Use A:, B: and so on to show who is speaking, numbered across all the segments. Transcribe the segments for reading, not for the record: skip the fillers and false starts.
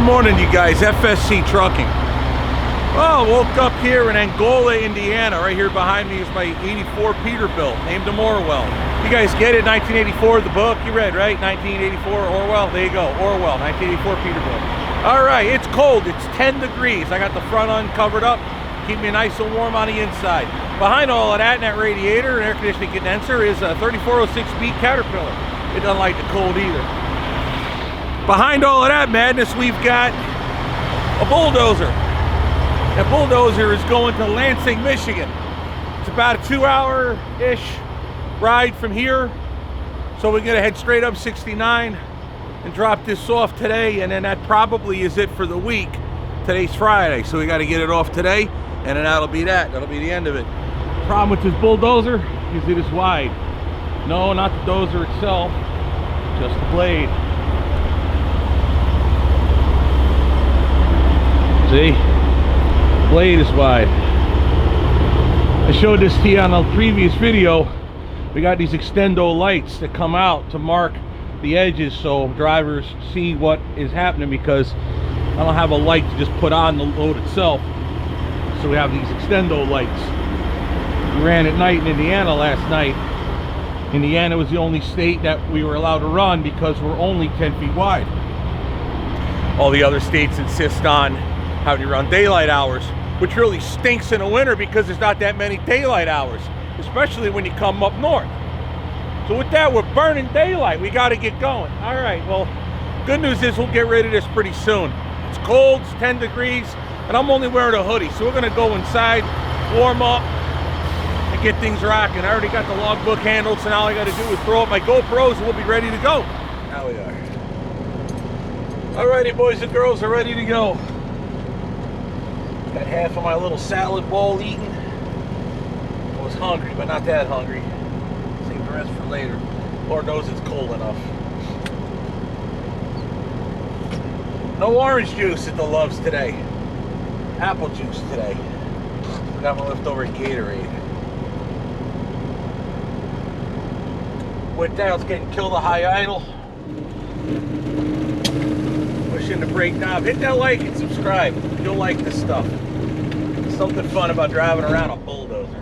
A: Good morning, you guys. FSC Trucking. Well, woke up here in Angola, Indiana. Right here behind me is my 84 Peterbilt, named him Orwell. You guys get it? 1984, the book you read, right? 1984, Orwell. There you go, Orwell, 1984 Peterbilt. All right, it's cold. It's 10 degrees. I got the front uncovered up, keep me nice and warm on the inside. Behind all of that, in that radiator and air conditioning condenser, is a 3406 Speed Caterpillar. It doesn't like the cold either. Behind all of that madness, we've got a bulldozer. That bulldozer is going to Lansing, Michigan. It's about a 2-hour-ish ride from here. So we're gonna head straight up 69 and drop this off today, and then that probably is it for the week. Today's Friday, so we gotta get it off today, and then that'll be that. That'll be the end of it. Problem with this bulldozer is it is wide. No, not the dozer itself, just the blade. See? Blade is wide. I showed this to you on a previous video. We got these extendo lights that come out to mark the edges so drivers see what is happening, because I don't have a light to just put on the load itself. So we have these extendo lights. We ran at night in Indiana last night. Indiana was the only state that we were allowed to run because we're only 10 feet wide. All the other states insist on how do you run daylight hours, which really stinks in the winter because there's not that many daylight hours, especially when you come up north. So with that, we're burning daylight. We got to get going. All right, well, good news is we'll get rid of this pretty soon. It's cold, it's 10 degrees, and I'm only wearing a hoodie. So we're gonna go inside, warm up, and get things rocking. I already got the logbook handled, so now all I gotta do is throw up my GoPros and we'll be ready to go. Now we are. All righty, boys and girls are ready to go. Got half of my little salad bowl eaten. I was hungry, but not that hungry. Save the rest for later. Lord knows it's cold enough. No orange juice at the Loves today. Apple juice today. I got my leftover Gatorade. With that, let's get and kill the high idle. Pushing the brake knob. Hit that like and subscribe. You'll like this stuff. There's something fun about driving around a bulldozer.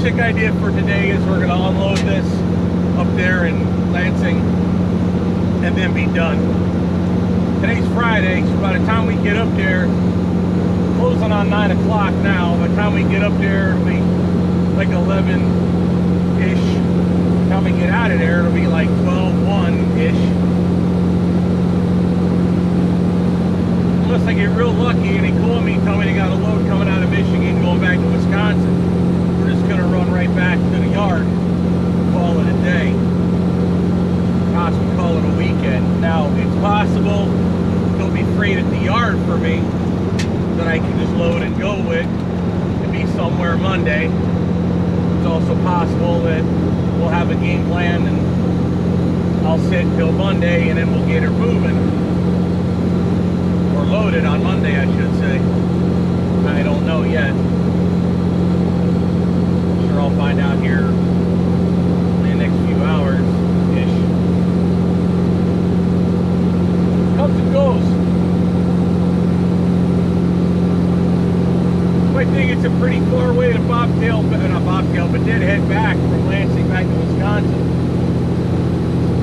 A: basic idea for today is we're going to unload this up there in Lansing and then be done. Today's Friday, so by the time we get up there, closing on 9 o'clock now, by the time we get up there, it'll be like 11-ish. By the time we get out of there, it'll be like 12-1-ish. Unless I get real lucky and they call me and tell me they got a load coming out of Michigan going back to Wisconsin. We're just going to run right back to the yard, call it a day. Possibly call it a weekend. Now, it's possible they'll be freight at the yard for me that I can just load and go with and be somewhere Monday. It's also possible that we'll have a game plan and I'll sit till Monday and then we'll get her moving. Or loaded on Monday, I should say. I don't know yet. I'm sure I'll find out here in the next few hours-ish. Comes and goes. I think it's a pretty far way to bobtail, not bobtail, but deadhead back from Lansing back to Wisconsin.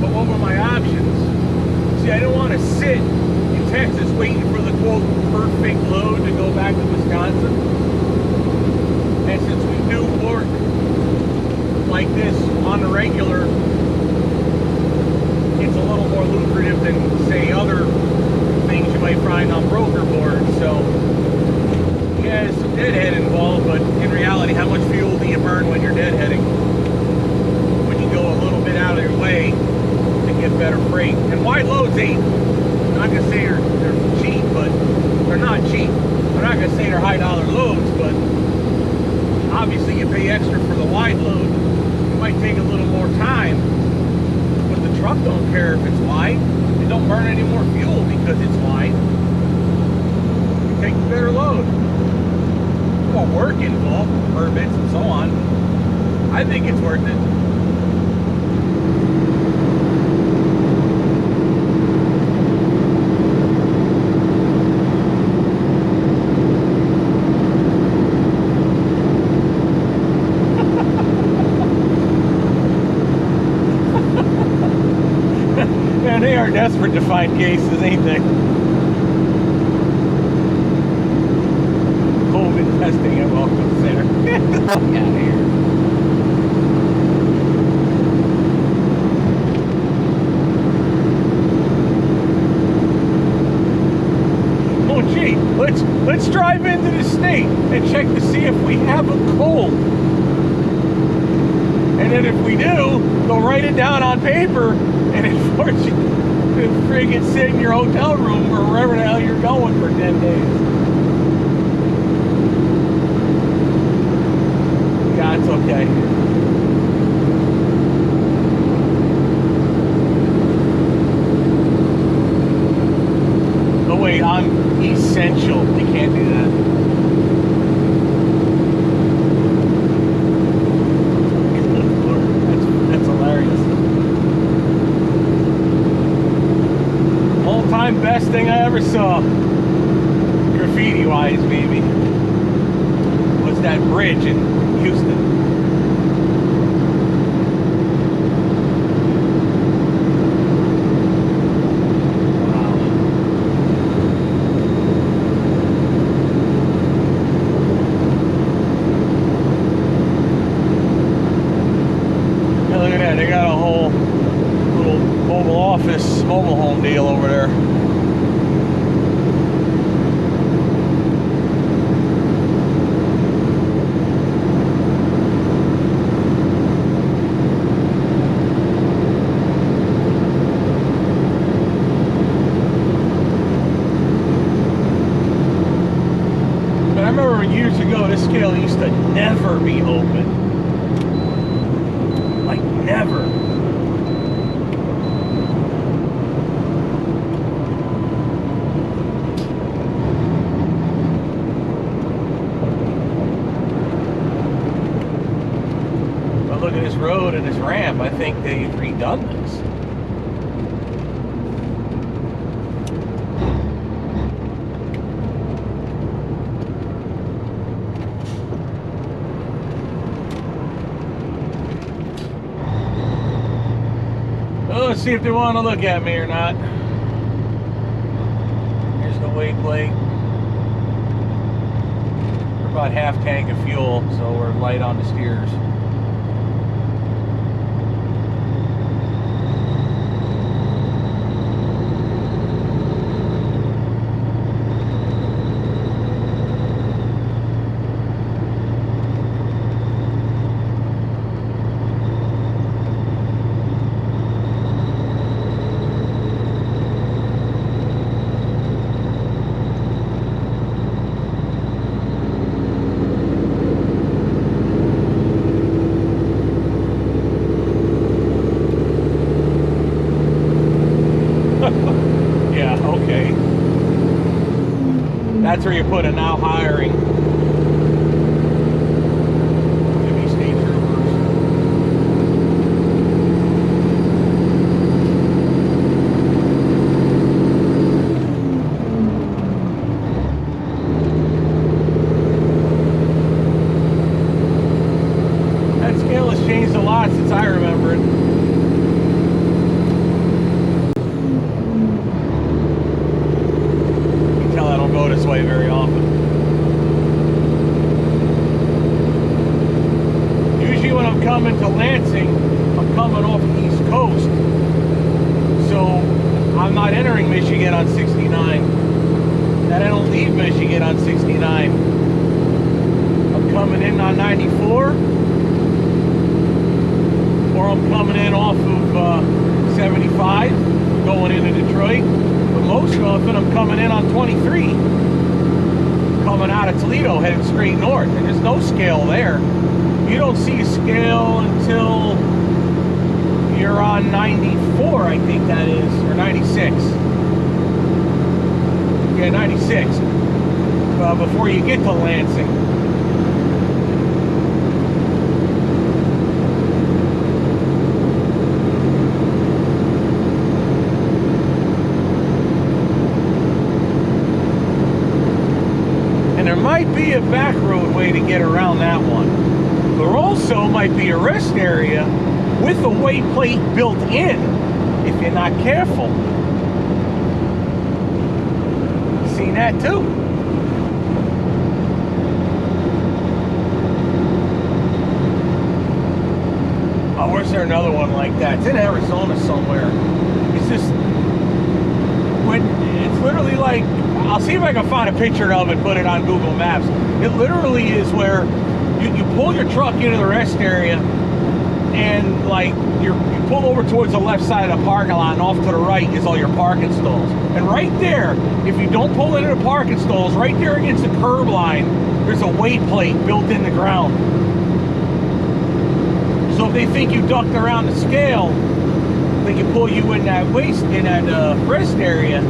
A: But what were my options? See, I don't want to sit in Texas waiting for the quote perfect load to go back to Wisconsin. And since we do work like this on the regular, it's a little more lucrative than, say, other things you might find on broker boards. So yeah, there's some deadhead involved, but in reality, how much fuel do you burn when you're deadheading? When you go a little bit out of your way to get better freight. And wide loads ain't, I'm not going to say they're cheap, but they're not cheap. I'm not going to say they're high dollar loads, but obviously you pay extra for the wide load. It might take a little more time, but the truck don't care if it's wide. It don't burn any more fuel because it's wide. You take the better load. More work involved, permits and so on. I think it's worth it. Man, they are desperate to find cases, ain't they? Testing at Welkom Center. Get the fuck out of here. Oh gee, let's drive into the state and check to see if we have a cold. And then if we do, they'll write it down on paper and enforce you to friggin' sit in your hotel room or wherever the hell you're going for 10 days. It's okay. Oh wait, I'm essential. They can't do that. Good Lord, that's hilarious. All-time best thing I ever saw, graffiti-wise, maybe, was that bridge in Houston. They got a whole little mobile office, mobile home deal over there. But I remember years ago, this scale used to never be open. Like, never. But look at this road and this ramp. I think they've redone this. see if they want to look at me or not. Here's the wayplate. We're about half tank of fuel, so we're light on the steers. That's where you put a now hiring. Maybe state troopers. That scale has changed a lot since I remember it. This way very often. Usually when I'm coming to Lansing, I'm coming off the East Coast, so I'm not entering Michigan on 69. Then I don't leave Michigan on 69. I'm coming in on 94, or I'm coming in off of 75, going into Detroit. But most often I'm coming in on 23, coming out of Toledo, heading straight north, and there's no scale there. You don't see a scale until you're on 94, I think that is, or 96. Yeah, 96, before you get to Lansing. Might be a back road way to get around that one. There also might be a rest area with a wayplate built in if you're not careful. Seen that too. Oh, where's there another one like that? It's in Arizona somewhere. It's just when it's literally like, I'll see if I can find a picture of it, put it on Google Maps. It literally is where you pull your truck into the rest area, and like you pull over towards the left side of the parking lot, and off to the right is all your parking stalls. And right there, if you don't pull into the parking stalls, right there against the curb line, there's a weight plate built in the ground. So if they think you ducked around the scale, they can pull you in that rest area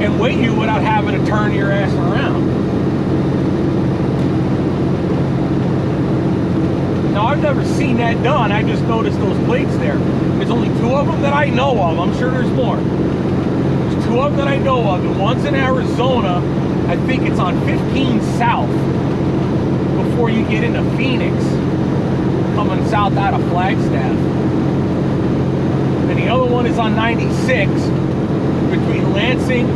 A: and weigh you without having to turn your ass around. Now, I've never seen that done. I just noticed those plates there. There's only 2 of them that I know of. I'm sure there's more. There's 2 of them that I know of. And one's in Arizona. I think it's on 15 South before you get into Phoenix, coming south out of Flagstaff. And the other one is on 96 between Lansing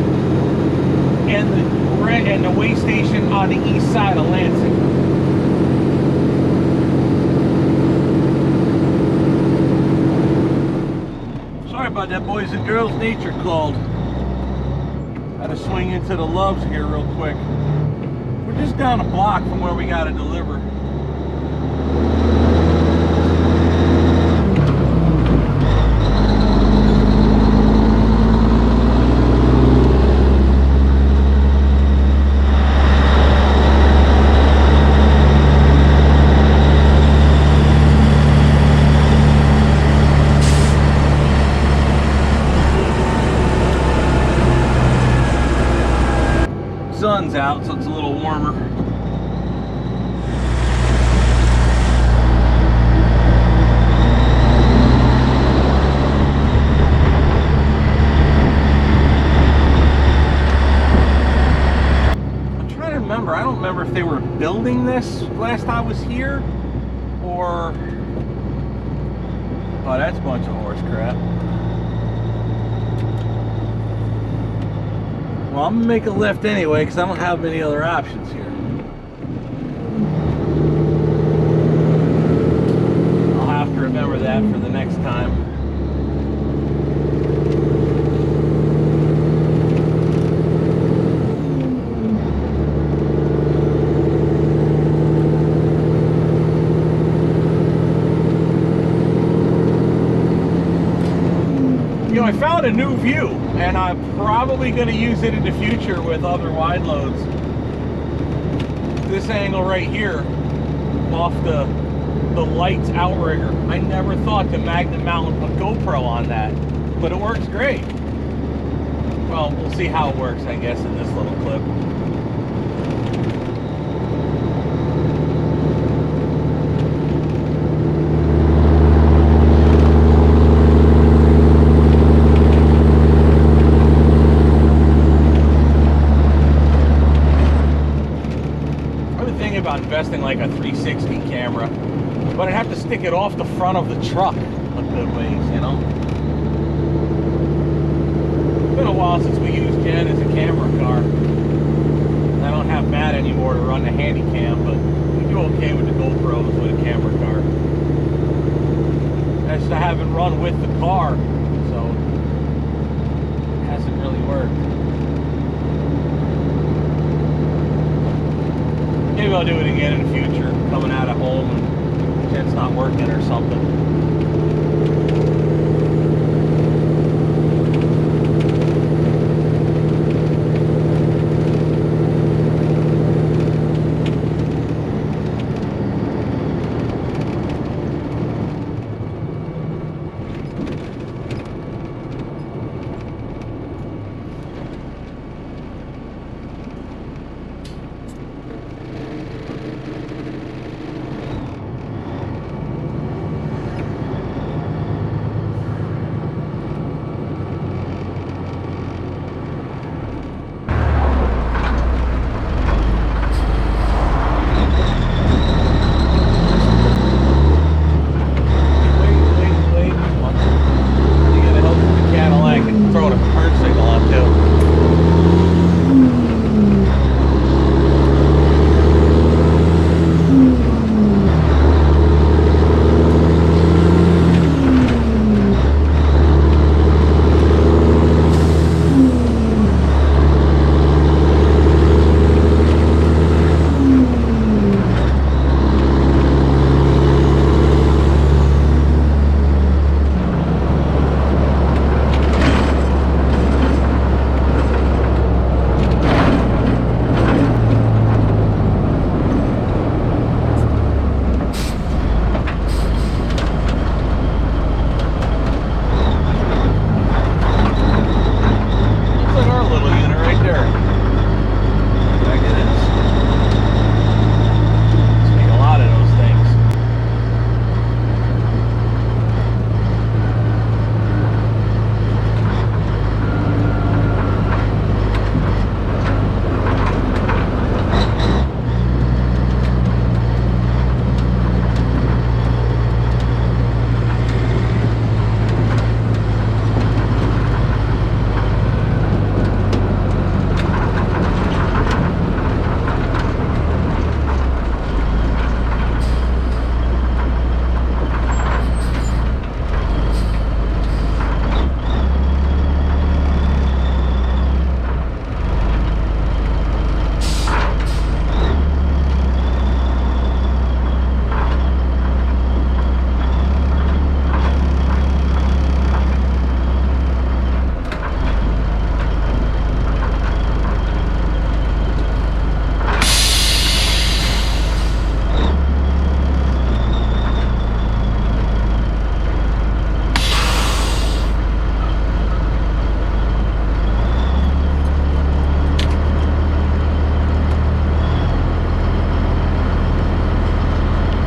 A: and the way station on the east side of Lansing. Sorry about that, boys and girls. Nature called. Had to swing into the Loves here real quick. We're just down a block from where we got to deliver. Sun's out, so it's a little warmer. I'm trying to remember. I don't remember if they were building this last I was here, or Oh, that's a bunch of horse crap. Well, I'm gonna make a left anyway because I don't have many other options here. I'll have to remember that for the next time. I found a new view, and I'm probably going to use it in the future with other wide loads. This angle right here, off the lights outrigger, I never thought to magnet mount a GoPro on that, but it works great. Well, we'll see how it works, I guess, in this little clip. About investing like a 360 camera, but I'd have to stick it off the front of the truck a good ways, you know. It's been a while since we used Jen as a camera car. I don't have Matt anymore to run the handy cam, but we do okay with the GoPros with a camera car. I just haven't run with the car, so it hasn't really worked. Maybe I'll do it again in the future, coming out of home and Jen's not working or something.